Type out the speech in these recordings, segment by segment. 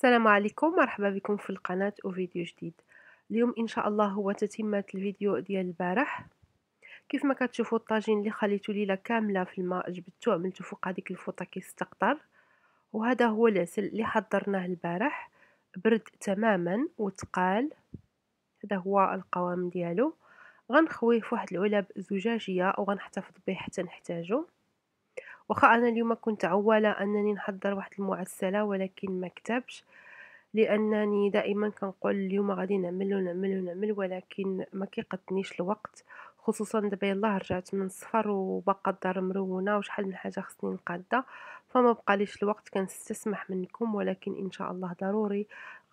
السلام عليكم، مرحبا بكم في القناة وفيديو جديد. اليوم ان شاء الله هو تتمة الفيديو ديال البارح. كيف ما كتشوفوا الطاجين اللي خليته ليله كامله في الماء جبدته عملته فوق هذيك الفوطه كيستقطر. وهذا هو العسل اللي حضرناه البارح، برد تماما وتقال. هذا هو القوام ديالو. غنخويه في واحد العلب زجاجيه وغنحتفظ به حتى نحتاجه. واخا انا اليوم كنت عواله انني نحضر واحد المعسله ولكن ما كتبش، لانني دائما كنقول اليوم غادي نعمل ونعمل ونعمل ولكن ما كيقدنيش الوقت. خصوصا دابا يلاه رجعت من السفر وباقا الدار مرونه وشحال من حاجه خصني نقادها، فما بقاليش الوقت. كنستسمح منكم ولكن ان شاء الله ضروري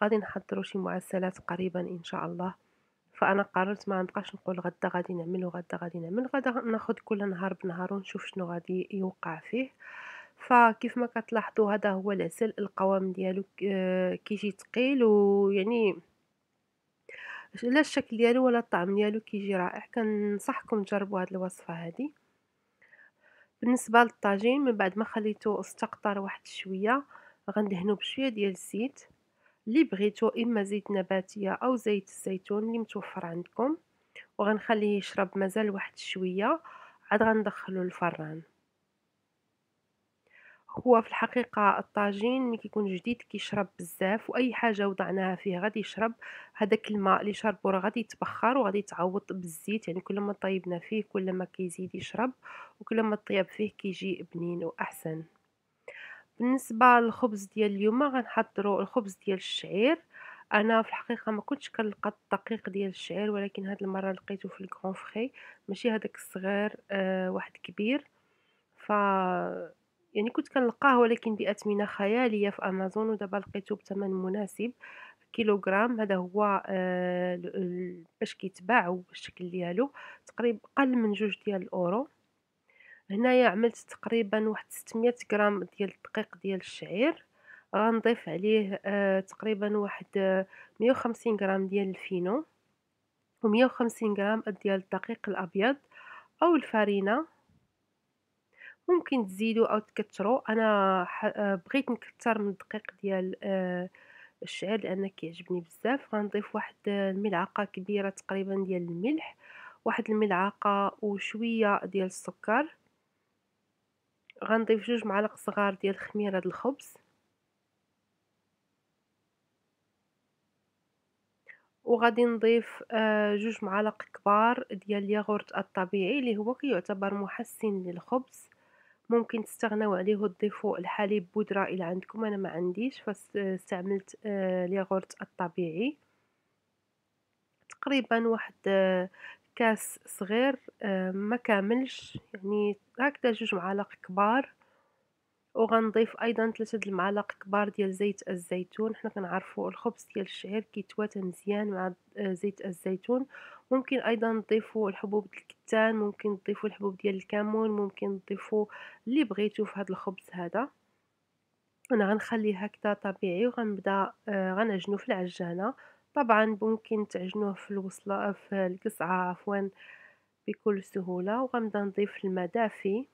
غادي نحضروا شي معسلات قريبا ان شاء الله. فانا قررت ما نبقاش نقول غدا غادي نعمل وغدا غادي نعمل، غدا ناخذ كل نهار بنهار ونشوف شنو غادي يوقع فيه. فكيف ما كتلاحظوا هذا هو العسل، القوام ديالو كيجي ثقيل، ويعني لا الشكل ديالو ولا الطعم ديالو كيجي رائع. كنصحكم تجربوا هذه الوصفه هذه. بالنسبه للطاجين، من بعد ما خليته استقطر واحد شويه غندهنو بشويه ديال الزيت اللي بغيتو، اما زيت نباتيه او زيت الزيتون اللي متوفر عندكم، وغنخليه يشرب مازال واحد شويه عاد غندخلو الفران. هو في الحقيقة الطاجين ملي كيكون جديد كيشرب بزاف، وأي حاجة وضعناها فيه غادي يشرب. هذاك الماء اللي شربو راه غادي يتبخر وغادي يتعوض بالزيت، يعني كل ما طيبنا فيه كل ما كيزيد يشرب، وكل ما طيب فيه كيجي بنين وأحسن. بالنسبة للخبز ديال اليوم غنحضروا الخبز ديال الشعير. انا في الحقيقه ما كنتش كنلقى الدقيق ديال الشعير، ولكن هاد المره لقيته في الكرون فري، ماشي هذاك الصغير، واحد كبير. ف يعني كنت كنلقاه ولكن بأثمنة خيالية في أمازون، ودابا لقيته بثمن مناسب. كيلوغرام هذا هو، باش كيتباع والشكل ديالو تقريبا أقل من 2 ديال الأورو. هنايا عملت تقريبا واحد 600 غرام ديال الدقيق ديال الشعير. غنضيف عليه تقريبا واحد 150 غرام ديال الفينو، و150 غرام ديال الدقيق الأبيض أو الفرينة. ممكن تزيدوا أو تكتروا. أنا بغيت نكتر من الدقيق ديال الشعير لأن كيعجبني بزاف. غنضيف واحد الملعقة كبيرة تقريبا ديال الملح، واحد الملعقة وشوية ديال السكر. غنضيف 2 معالق صغار ديال خميرة الخبز، وغادي نضيف 2 معالق كبار ديال الياغورت الطبيعي اللي هو كيعتبر محسن للخبز. ممكن تستغناو عليه وتضيفوا الحليب بودرة إلى عندكم، أنا ما عنديش فاستعملت الياغورت الطبيعي. تقريبا واحد كاس صغير، ما كاملش، يعني هكذا 2 معالق كبار. وغنضيف ايضا 3 د المعالق كبار ديال زيت الزيتون. حنا كنعرفوا الخبز ديال الشعير كيتواتى مزيان مع زيت الزيتون. ممكن ايضا نضيفوا الحبوب ديال الكتان، ممكن تضيفوا الحبوب ديال الكمون، ممكن تضيفوا اللي بغيتو في هذا الخبز هذا. انا غنخليه هكذا طبيعي وغنبدا غنعجنو في العجانه. طبعا ممكن تعجنوه في الوصله في القصعه عفوا بكل سهوله. وغنبدا نضيف الماء دافي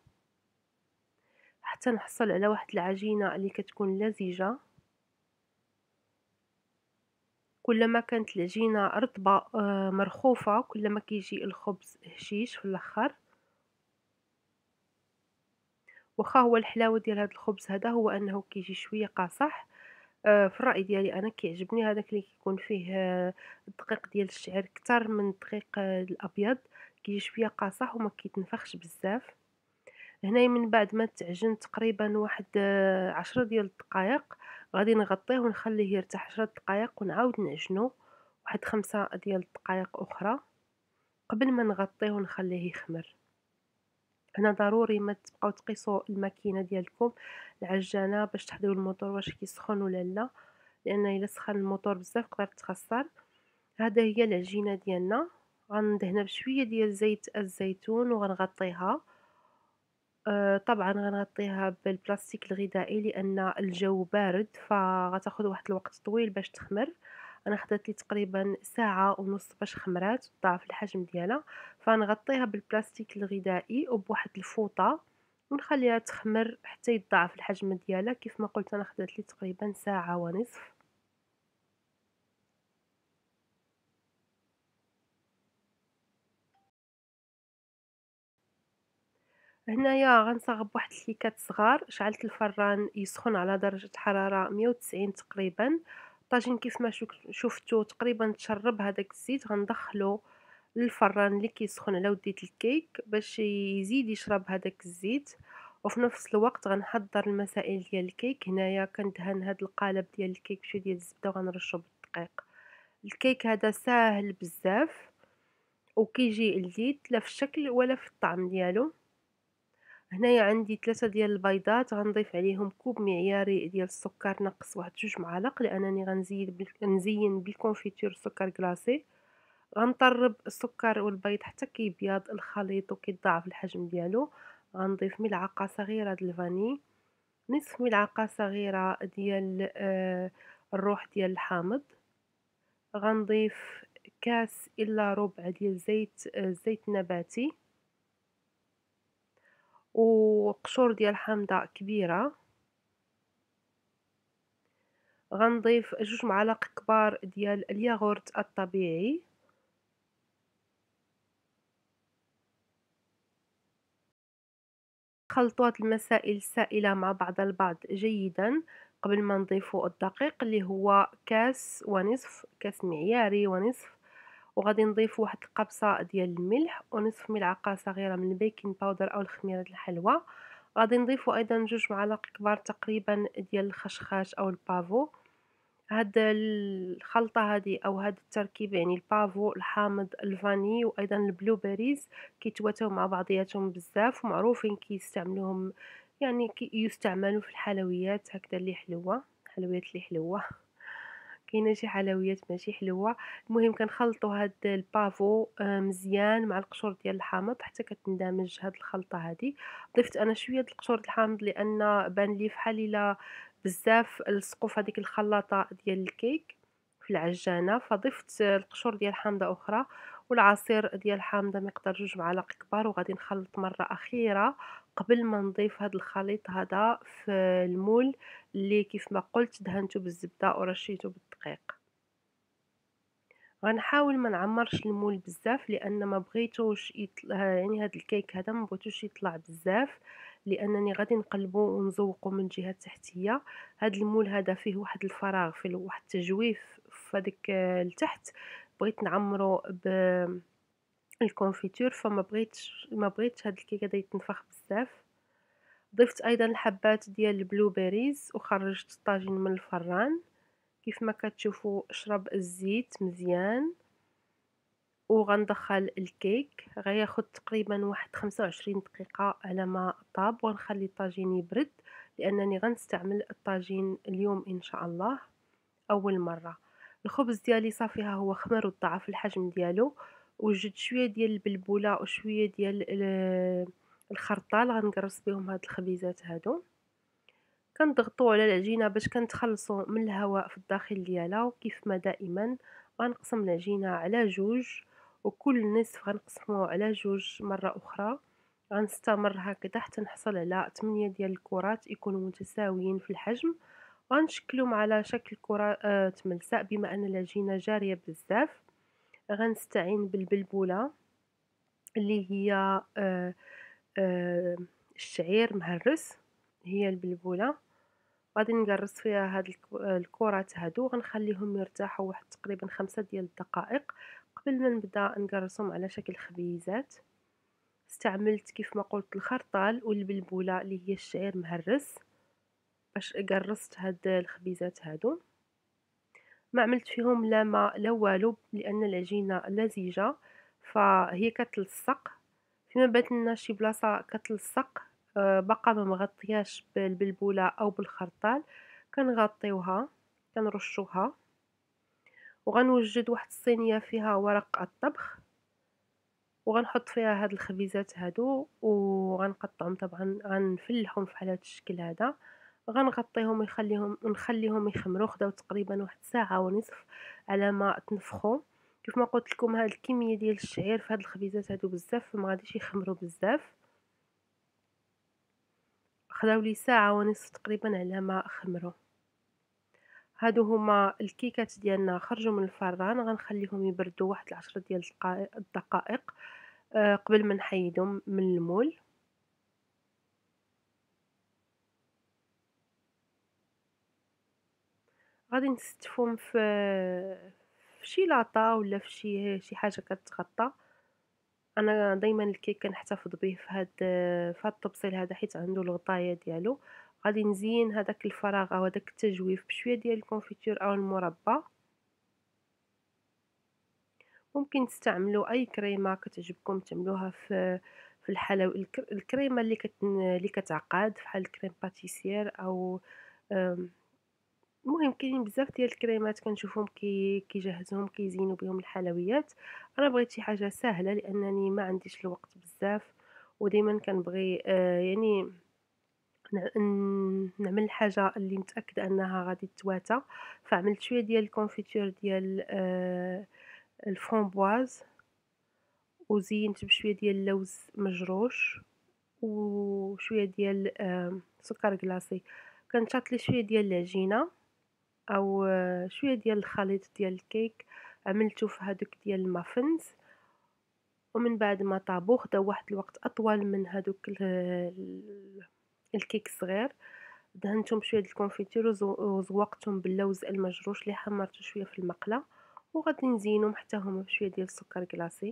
حتى نحصل على واحد العجينة اللي كتكون لزجة. كلما كانت العجينة رطبة مرخوفة كلما كيجي الخبز هشيش في الاخر. واخا هو الحلاوة ديال هذا الخبز هذا هو انه كيجي شوية قاصح. في الرأي ديالي انا كيعجبني هذاك اللي كيكون فيه الدقيق ديال الشعير كتر من الدقيق الابيض. كيجي شوية قاصح وما كيتنفخش بزاف. هنايا من بعد ما تعجن تقريبا واحد 10 ديال الدقائق غادي نغطيه ونخليه يرتاح 10 دقائق ونعاود نعجنو واحد 5 ديال الدقائق أخرى قبل ما نغطيه ونخليه يخمر. هنا ضروري ما تبقاو تقيسوا الماكينة ديالكم العجانة باش تحضروا الموتور واش كيسخن ولا لا، لأن إلا سخن الموتور بزاف تقدر تخسر. هذا هي العجينة ديالنا. غندهنها بشوية ديال زيت الزيتون وغنغطيها. طبعًا غنغطيها بالبلاستيك الغذائي لأن الجو بارد، فغتاخد واحد الوقت طويل باش تخمر. أنا خدات لي تقريبًا ساعة ونص باش خمرات ضاعف الحجم ديالها. فنغطيها بالبلاستيك الغذائي وبواحد الفوطة ونخليها تخمر حتى يتضاعف الحجم ديالها. كيف ما قلت أنا خدات لي تقريبًا ساعة ونصف. هنايا غنصاوب واحد الكيكات صغار، شعلت الفران يسخن على درجة حرارة 190 تقريبا. الطاجين كيف ما شفتو تقريبا تشرب هداك الزيت، غندخلو للفران اللي كيسخن على ودية الكيك باش يزيد يشرب هداك الزيت. وفي نفس الوقت غنحضر المسائل ديال الكيك. هنايا كندهن هاد القالب ديال الكيك بشويه ديال الزبده وغنرشو بالدقيق. الكيك هذا ساهل بزاف وكيجي لذيذ لا في الشكل ولا في الطعم ديالو. هنايا عندي 3 ديال البيضات، غنضيف عليهم كوب معياري ديال السكر ناقص واحد 2 معالق لانني نزين بالكونفيتور سكر كلاصي. غنطرب السكر والبيض حتى كيبيض الخليط وكيتضاعف الحجم ديالو. غنضيف ملعقه صغيره د الفاني، نصف ملعقه صغيره ديال الروح ديال الحامض. غنضيف كاس الا ربع ديال زيت نباتي، وقشور ديال حامضة كبيرة. غنضيف 2 معالق كبار ديال الياغورت الطبيعي. خلطوا هاد المسائل السائلة مع بعض البعض جيدا قبل ما نضيفوا الدقيق اللي هو كاس ونصف، كاس معياري ونصف. وغادي نضيف واحد القبصة ديال الملح ونصف ملعقة صغيرة من البيكنج باودر أو الخميرة الحلوى. غادي نضيفوا أيضا 2 معالق كبار تقريبا ديال الخشخاش أو البافو. هاد الخلطة هادي أو هاد التركيب يعني البافو، الحامض، الفاني وأيضا البلو بيريز كيتواتاو مع بعضياتهم بزاف ومعروفين كيستعملوهم، يعني يستعملوا في الحلويات هكذا اللي حلوة، حلويات اللي حلوة. كاينه شي حلويات ماشي حلوة. المهم كنخلطوا هاد البافو مزيان مع القشور ديال الحامض حتى كتندمج هاد الخلطة هادي. ضفت انا شوية د القشور د الحامض لان بان لي فحال الا بزاف لصقوا في هذيك الخلاطة ديال الكيك في العجانة، فضفت القشور ديال حامضة أخرى والعصير ديال حامضة مقدار 2 معالق كبار. وغادي نخلط مرة أخيرة قبل ما نضيف هذا الخليط هذا في المول اللي كيف ما قلت دهنته بالزبدة ورشيته بالدقيق. غنحاول ما نعمرش المول بزاف لان ما بغيتوش يعني هذا الكيك هذا ما بغيتوش يطلع بزاف، لانني غادي نقلبه ونزوقه من الجهه التحتيه. هذا المول هذا فيه واحد الفراغ، فيه واحد التجويف في هذيك التحت، بغيت نعمره بالكونفيتور فما بغيتش هذا الكيك هذا يتنفخ بزاف. ضفت ايضا الحبات ديال البلو بيريز وخرجت الطاجين من الفران. كيف ما كتشوفوا شرب الزيت مزيان. وغندخل الكيك غياخد تقريبا واحد 25 دقيقة على ما طاب، ونخلي الطاجين يبرد لانني غنستعمل الطاجين اليوم ان شاء الله اول مرة. الخبز ديالي صافي ها هو خمر وضاعف الحجم ديالو. وجدت شوية ديال البلبولة وشوية ديال الخرطال غنقرص بهم هاد الخبيزات هادو. كنضغطوا على العجينة باش كنتخلصوا من الهواء في الداخل ديالها، وكيف ما دائما غنقسم العجينة على جوج، وكل نصف غنقسمه على جوج مرة أخرى. غنستمر هكذا حتى نحصل على 8 ديال الكرات يكونوا متساويين في الحجم. غنشكلهم على شكل كرات ملساء. بما أن العجينة جارية بزاف غنستعين بالبلبولة اللي هي آه، الشعير مهرس، هي البلبولة. غادي نقرص فيها هاد الكرات هادو، غنخليهم يرتاحوا واحد تقريبا 5 ديال الدقائق قبل ما نبدا نقرصهم على شكل خبيزات. استعملت كيف ما قلت الخرطال والبلبوله اللي هي الشعير مهرس باش قرصت هاد الخبيزات هادو. ما عملت فيهم لا ماء لا والو لان العجينه لزجه فهي كتلصق. فيما بات لنا شي بلاصه كتلصق باقا ما مغطياش بالبلبوله او بالخرطال، كنغطيوها كنرشوها. وغنوجد واحد الصينيه فيها ورق الطبخ وغنحط فيها هاد الخبيزات هادو وغنقطعهم. طبعا غنفلحهم في هذا الشكل هذا. غنغطيهم ونخليهم يخمروا. خداو تقريبا واحد ساعه ونصف على ما تنفخوا. كيف ما قلت لكم هاد الكميه ديال الشعير في هاد الخبيزات هادو بزاف فما غاديش يخمروا بزاف. خداو لي ساعه ونصف تقريبا على ما خمروا. هادو هما الكيكات ديالنا خرجوا من الفران. غنخليهم يبردوا واحد 10 ديال الدقائق قبل ما نحيدهم من المول. غادي نستفهم في شي لاطة ولا في شي حاجة كتغطى. أنا دايمًا الكيك كنحتفظ به في هاد الطبسيل هذا حيت عنده الغطاية ديالو. غادي نزين هداك الفراغ أو هداك التجويف بشوية ديال الكونفيتور أو المربى. ممكن تستعملوا أي كريمة كتعجبكم تعملوها في الكريمة اللي كتعقد بحال الكريم باتيسير أو آمم، المهم كاينين بزاف ديال الكريمات كنشوفهم كيجهزوهم كيزينوا بهم الحلويات. أنا بغيت شي حاجة ساهلة لأنني ما عنديش الوقت بزاف، ودايمًا كنبغي يعني نعمل حاجة اللي متأكدة أنها غادي تواتى. فعملت شوية ديال الكونفيتور ديال الفرامبواز، وزينت بشوية ديال اللوز مجروش وشوية ديال سكر كلاصي. كنشاط لي شوية ديال العجينة أو شوية ديال الخليط ديال الكيك، عملته في هادوك ديال المافنز. ومن بعد ما طابو خدا واحد الوقت أطول من هادوك الكيك الصغير. دهنتهم بشوية د الكونفيتور وزوقتهم باللوز المجروش اللي حمرته شوية في المقلة، وغادي نزينهم حتى هما بشوية ديال السكر كلاصي.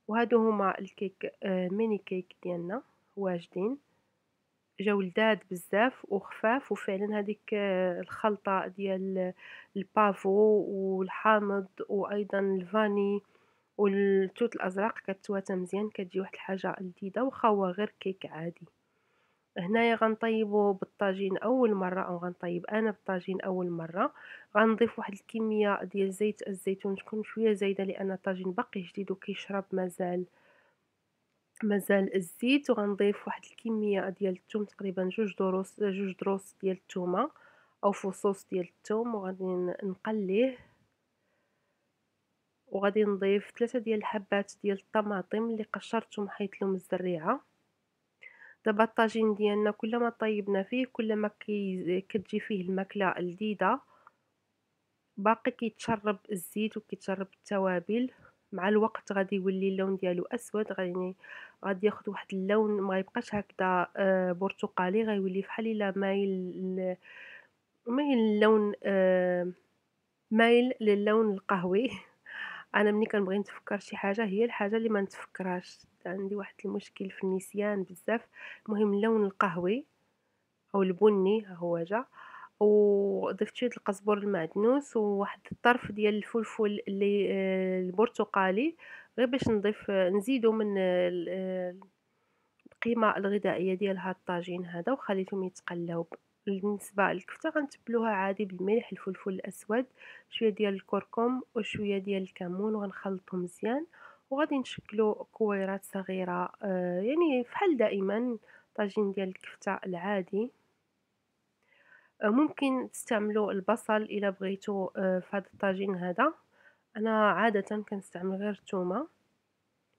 وهادو هما الكيك ميني كيك ديالنا واجدين، جاو لذاذ بزاف وخفاف. وفعلا هذيك الخلطة ديال البافو والحامض وايضا الفاني والتوت الازرق كتواتى مزيان، كتجي واحد الحاجة لذيذة واخا هو غير كيك عادي. هنايا غنطيبو بالطاجين اول مره، او غنطيب انا بالطاجين اول مره. غنضيف واحد الكميه ديال زيت الزيتون تكون شويه زايده لان الطاجين باقي جديد وكيشرب مازال الزيت. وغنضيف واحد الكميه ديال الثوم، تقريبا جوج دروس ديال الثومه او فصوص ديال الثوم، وغادي نقليه. وغادي نضيف 3 ديال الحبات ديال الطماطم اللي قشرتهم حيت لهم الزريعه. دابا الطاجين ديالنا كلما طيبنا فيه كلما كتجي فيه الماكلة لذيذة، باقي كيتشرب الزيت وكيتشرب التوابل. مع الوقت غادي يولي اللون ديالو اسود، غادي ياخد واحد اللون ما يبقاش هكذا برتقالي، غيولي فحال الا مايل اللون مايل للون القهوي. انا ملي كنبغي نتفكر شي حاجه هي الحاجه اللي ما نتفكرهاش، عندي واحد المشكل في النسيان بزاف. المهم اللون القهوي او البني ها هو جا. وضفت شويه القزبر المعدنوس وواحد الطرف ديال الفلفل اللي البرتقالي، غير باش نضيف نزيدو من القيمة الغذائية ديال هاد الطاجين هذا، وخليتهم يتقلاو. بالنسبة للكفتة غنتبلوها عادي بالملح، الفلفل الأسود، شوية ديال الكركم وشوية ديال الكمون، وغنخلطهم مزيان. وغادي نشكلو كويرات صغيرة يعني فحال دائما طاجين ديال الكفتة العادي. ممكن تستعملوا البصل إلا بغيتو في هذا الطاجين هذا. أنا عادة كنستعمل غير الثومة.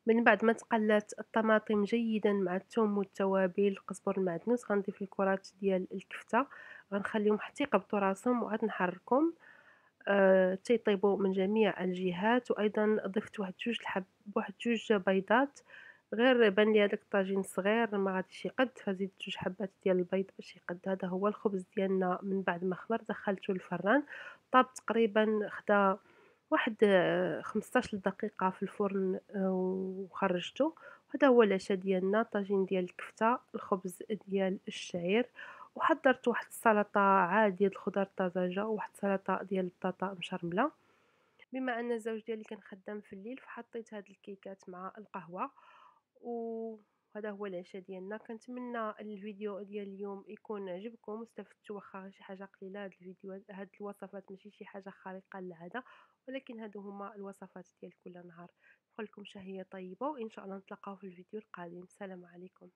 من بعد ما تقلات الطماطم جيدا مع الثوم والتوابل القزبر المعدنوس، غنضيف الكرات ديال الكفتة، غنخليهم حتى يقبطوا راسهم وعاد نحركهم تيطيبوا من جميع الجهات. وايضا ضفت واحد جوج بيضات، غير بان لي هذاك الطاجين صغير ما غاديش يقد، فزيدت جوج حبات ديال البيض باش يقد. هذا هو الخبز ديالنا من بعد ما خمر دخلته الفران، طاب تقريبا خدا واحد 15 دقيقة في الفرن وخرجته. هذا هو العشاء ديالنا، طاجين ديال الكفتة، الخبز ديال الشعير. وحضرت واحد السلطة عادية الخضر الطازجة وواحد السلطة ديال البطاطا مشرملة. بما ان الزوج ديالي كان خدام في الليل فحطيت هاد الكيكات مع القهوة، وهذا هو العشاء ديالنا. كنتمنى الفيديو ديال اليوم يكون عجبكم واستفدتوا، واخا شي حاجه قليله. هاد الفيديو هاد الوصفات ماشي شي حاجه خارقه للعاده، ولكن هادو هما الوصفات ديال كل نهار. نقول لكم شهيه طيبه، وان شاء الله نتلاقاو في الفيديو القادم. السلام عليكم.